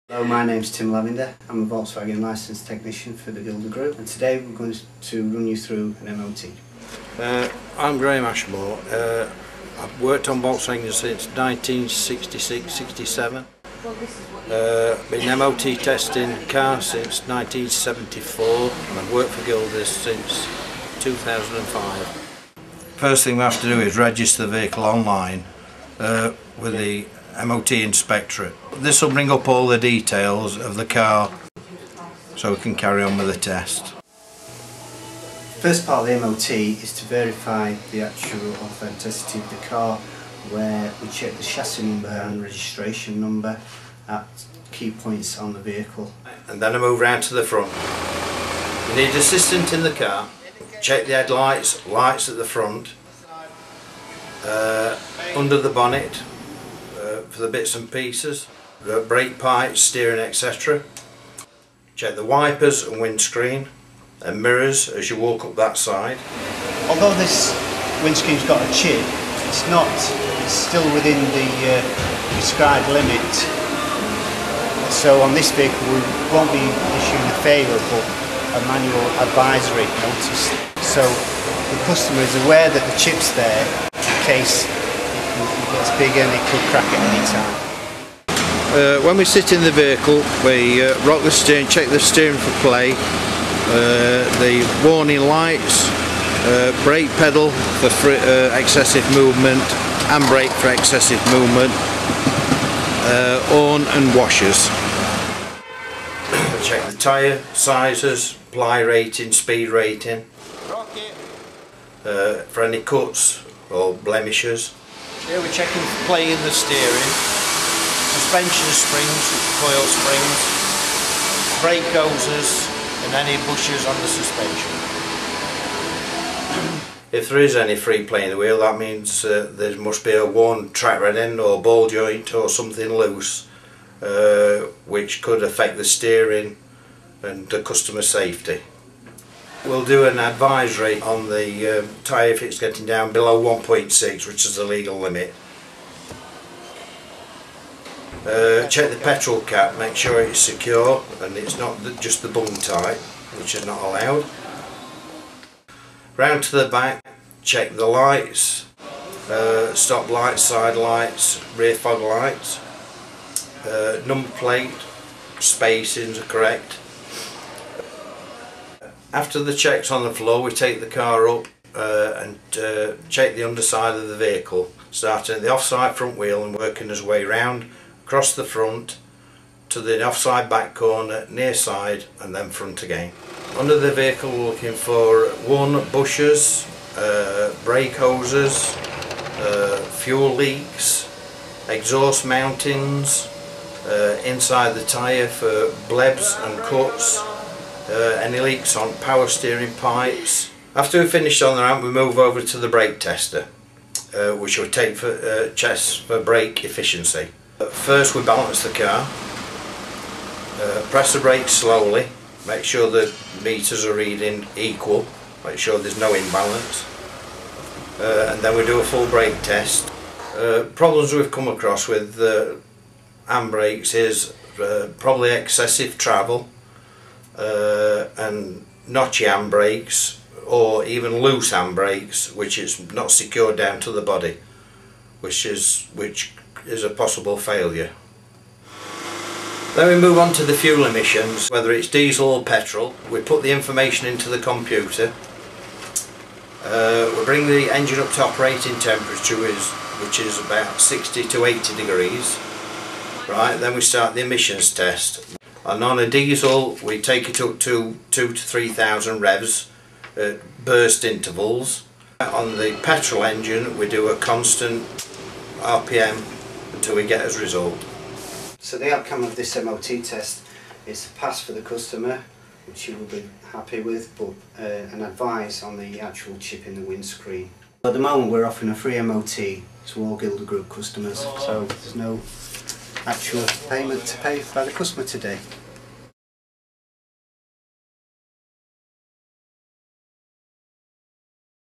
Hello, my name's Tim Lavender. I'm a Volkswagen licensed technician for the Gilders Group, and today we're going to run you through an MOT. I'm Graham Ashmore. I've worked on Volkswagen since 1966-67. Been MOT testing cars since 1974, and I've worked for Gilders since 2005. First thing we have to do is register the vehicle online with the MOT inspectorate. This will bring up all the details of the car so we can carry on with the test. First part of the MOT is to verify the actual authenticity of the car, where we check the chassis number and registration number at key points on the vehicle. And then I move round to the front. You need assistant in the car. Check the headlights, lights at the front, under the bonnet for the bits and pieces, brake pipes, steering, etc. Check the wipers and windscreen and mirrors as you walk up that side. Although this windscreen's got a chip, it's still within the prescribed limit. So on this vehicle we won't be issuing a favourable manual advisory notice. So the customer is aware that the chip's there in case it gets bigger and it could crack at any time. When we sit in the vehicle, we rock the steering, check the steering for play, the warning lights, brake pedal for excessive movement, handbrake for excessive movement, horn and washers. Check the tyre sizes, ply rating, speed rating, for any cuts or blemishes. Here we're checking for play in the steering, suspension springs, coil springs, brake hoses and any bushes on the suspension. If there is any free play in the wheel, that means there must be a worn track rod end or ball joint or something loose, which could affect the steering and the customer safety. We'll do an advisory on the tyre if it's getting down below 1.6, which is the legal limit. Check the petrol cap, make sure it's secure and it's not just the bung type, which is not allowed. Round to the back, check the lights, stop lights, side lights, rear fog lights, number plate, spacings are correct. After the checks on the floor, we take the car up and check the underside of the vehicle, starting at the offside front wheel and working his way round across the front to the offside back corner, near side and then front again. Under the vehicle we're looking for worn bushes, brake hoses, fuel leaks, exhaust mountings, inside the tyre for blebs and cuts, any leaks on power steering pipes. After we've finished on the ramp, we move over to the brake tester, which will take for checks for brake efficiency. First we balance the car, press the brake slowly, make sure the meters are reading equal, make sure there's no imbalance, and then we do a full brake test. Problems we've come across with handbrakes is probably excessive travel and notchy handbrakes, or even loose handbrakes which is not secured down to the body, which is a possible failure. Then we move on to the fuel emissions, whether it's diesel or petrol. We put the information into the computer, we bring the engine up to operating temperature, which is about 60 to 80 degrees. Right, then we start the emissions test. And on a diesel we take it up to 2,000 to 3,000 revs at burst intervals. On the petrol engine we do a constant RPM until we get as result. So the outcome of this MOT test is a pass for the customer, which you will be happy with, but an advice on the actual chip in the windscreen. At the moment we're offering a free MOT to all Gilders Group customers, so there's no actual payment to pay by the customer today.